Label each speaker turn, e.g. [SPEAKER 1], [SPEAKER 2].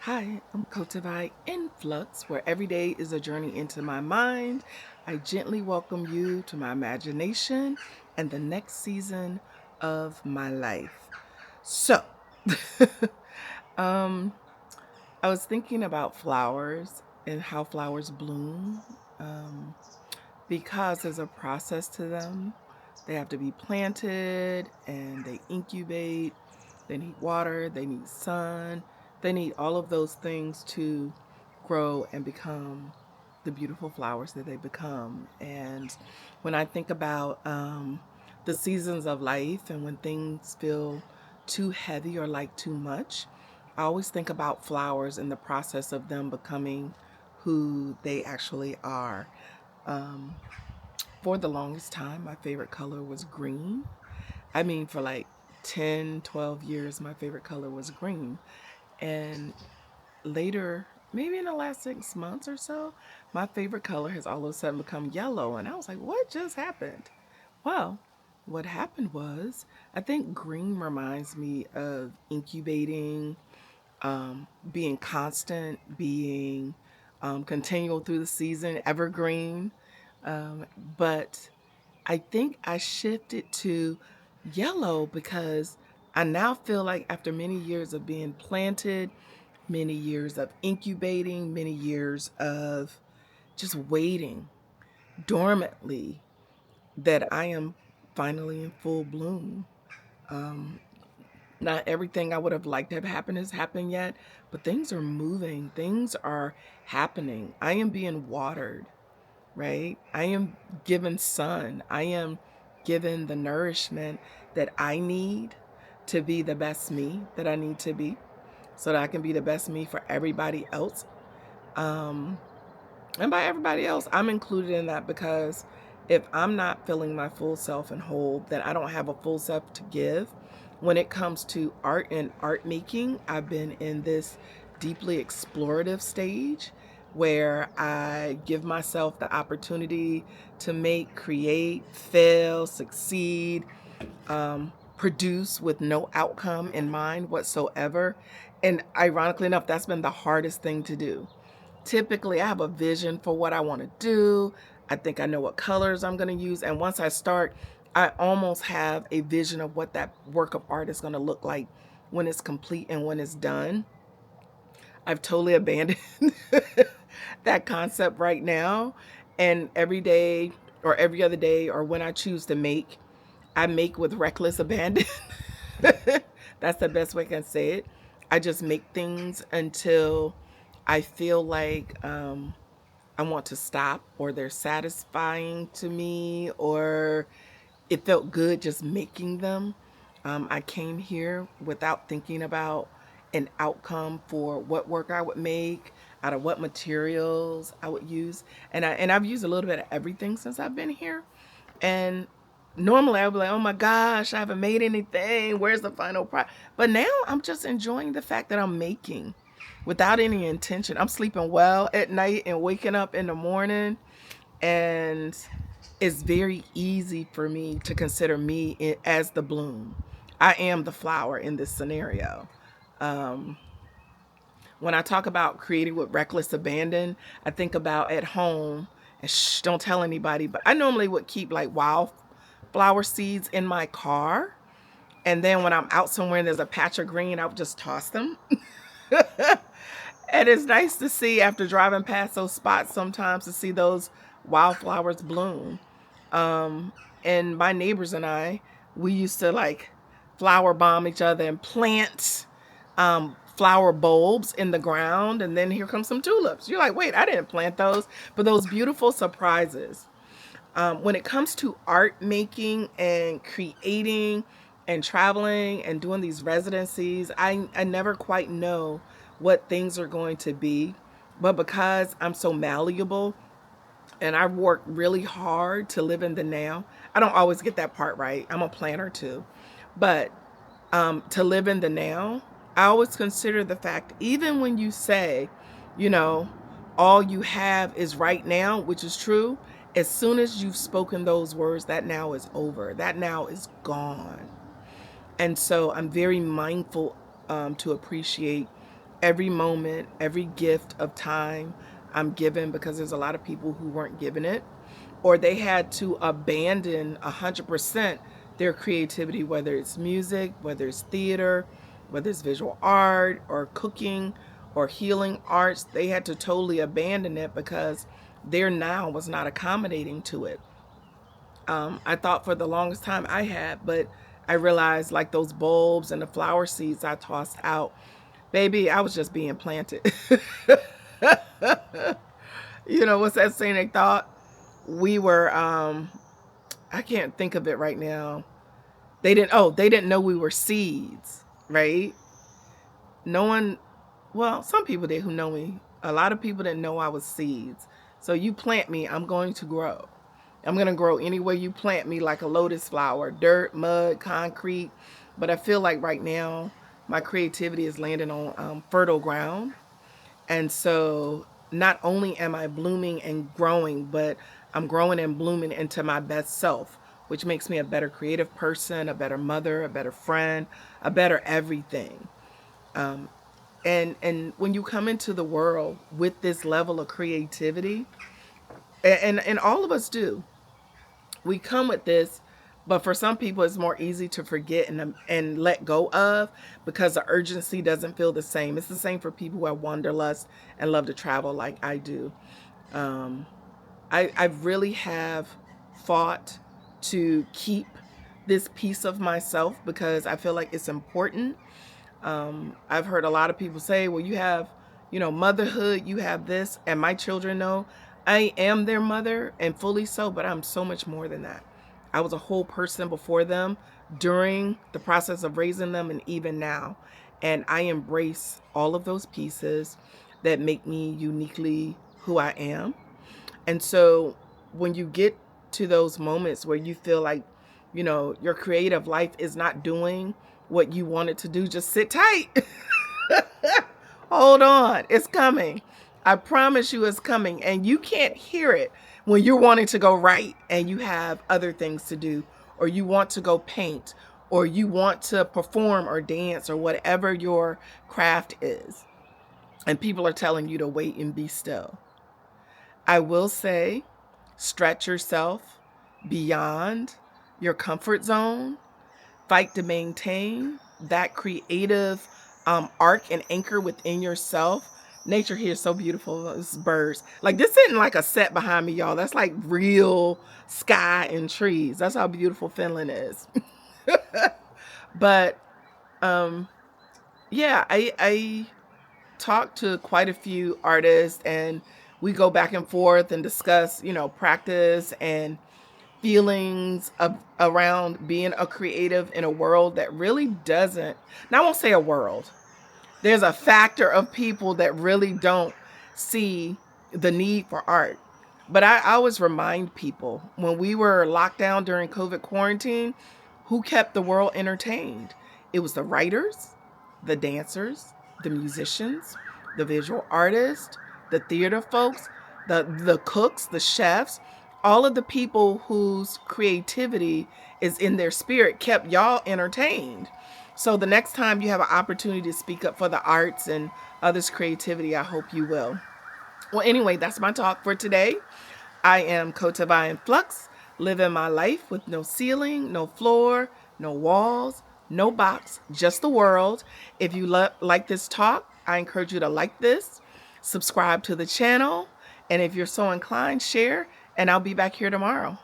[SPEAKER 1] Hi, I'm Kottaveiinflux, where every day is a journey into my mind. I gently welcome you to my imagination and the next season of my life. So, um, I was thinking about flowers and how flowers bloom because there's a process to them. They have to be planted and they incubate. They need water, they need sun, they need all of those things to grow and become the beautiful flowers that they become. And when I think about the seasons of life and when things feel too heavy or like too much, I always think about flowers and the process of them becoming who they actually are. Um, for the longest time, my favorite color was green. I mean, for like 10, 12 years, my favorite color was green. And later, maybe in the last 6 months or so, my favorite color has all of a sudden become yellow. And I was like, what just happened? Well, what happened was, I think green reminds me of incubating, being constant, being continual through the season, evergreen. Um, but I think I shifted to yellow because I now feel like after many years of being planted, many years of incubating, many years of just waiting dormantly, that I am finally in full bloom. Not everything I would have liked to have happened has happened yet, but things are moving, things are happening. I am being watered, right? I am given sun. I am given the nourishment that I need to be the best me that I need to be so that I can be the best me for everybody else. Um, and by everybody else, I'm included in that because if I'm not feeling my full self and whole, then I don't have a full self to give. When it comes to art and art making, I've been in this deeply explorative stage where I give myself the opportunity to make, create, fail, succeed, produce with no outcome in mind whatsoever. And ironically enough, that's been the hardest thing to do. Typically, I have a vision for what I want to do. I think I know what colors I'm going to use. And once I start, I almost have a vision of what that work of art is going to look like when it's complete and when it's done. I've totally abandoned that concept right now. And every day or every other day, or when I choose to make, I make with reckless abandon. That's the best way I can say it. I just make things until I feel like I want to stop, or they're satisfying to me, or it felt good just making them. I came here without thinking about an outcome for what work I would make, out of what materials I would use, and I've used a little bit of everything since I've been here. And normally I would be like, oh my gosh, I haven't made anything. Where's the final product? But now I'm just enjoying the fact that I'm making without any intention. I'm sleeping well at night and waking up in the morning, and it's very easy for me to consider me as the bloom. I am the flower in this scenario. Um, when I talk about creating with reckless abandon, I think about at home, and shh, don't tell anybody, but I normally would keep like wildflower seeds in my car. And then when I'm out somewhere and there's a patch of green, I would just toss them. And it's nice to see after driving past those spots sometimes to see those wildflowers bloom. Um, and my neighbors and I, we used to like flower bomb each other and plant flower bulbs in the ground. And then here comes some tulips. You're like, wait, I didn't plant those. But those beautiful surprises. When it comes to art making and creating and traveling and doing these residencies, I never quite know what things are going to be. But because I'm so malleable and I work really hard to live in the now, I don't always get that part right. I'm a planner too. But to live in the now, I always consider the fact, even when you say, you know, all you have is right now, which is true, as soon as you've spoken those words, that now is over. That now is gone. And so I'm very mindful to appreciate every moment, every gift of time I'm given, because there's a lot of people who weren't given it, or they had to abandon 100% their creativity, whether it's music, whether it's theater, whether it's visual art or cooking or healing arts. They had to totally abandon it because their now was not accommodating to it. I thought for the longest time I had, but I realized, like those bulbs and the flower seeds I tossed out, baby, I was just being planted. You know, what's that saying they thought? We were, I can't think of it right now. They didn't know we were seeds, right? No one, well, some people did who know me. A lot of people didn't know I was seeds. So you plant me, I'm going to grow. I'm going to grow any way you plant me, like a lotus flower, dirt, mud, concrete. But I feel like right now my creativity is landing on fertile ground. And so not only am I blooming and growing, but I'm growing and blooming into my best self, which makes me a better creative person, a better mother, a better friend, a better everything. And when you come into the world with this level of creativity, and all of us do, we come with this, but for some people it's more easy to forget and let go of, because the urgency doesn't feel the same. It's the same for people who have wanderlust and love to travel like I do. I really have fought to keep this piece of myself because I feel like it's important. I've heard a lot of people say, well, you have, motherhood, you have this, and my children know I am their mother, and fully so, but I'm so much more than that. I was a whole person before them, during the process of raising them, and even now. And I embrace all of those pieces that make me uniquely who I am. And so when you get to those moments where you feel like, your creative life is not doing what you want it to do, just sit tight. Hold on. It's coming. I promise you it's coming. And you can't hear it when you're wanting to go right and you have other things to do, or you want to go paint, or you want to perform or dance, or whatever your craft is. And people are telling you to wait and be still. I will say, stretch yourself beyond your comfort zone. Fight to maintain that creative arc and anchor within yourself. Nature here is so beautiful. It's birds. Like, this isn't like a set behind me, y'all. That's like real sky and trees. That's how beautiful Finland is. But yeah, I talked to quite a few artists, and we go back and forth and discuss, practice and feelings around being a creative in a world that really doesn't. Now, I won't say a world. There's a factor of people that really don't see the need for art. But I always remind people, when we were locked down during COVID quarantine, who kept the world entertained? It was the writers, the dancers, the musicians, the visual artists, the theater folks, the cooks, the chefs. All of the people whose creativity is in their spirit kept y'all entertained. So the next time you have an opportunity to speak up for the arts and others' creativity, I hope you will. Well, anyway, that's my talk for today. I am Kottaveiinflux, living my life with no ceiling, no floor, no walls, no box, just the world. If you like this talk, I encourage you to like this, subscribe to the channel, and if you're so inclined, share, and I'll be back here tomorrow.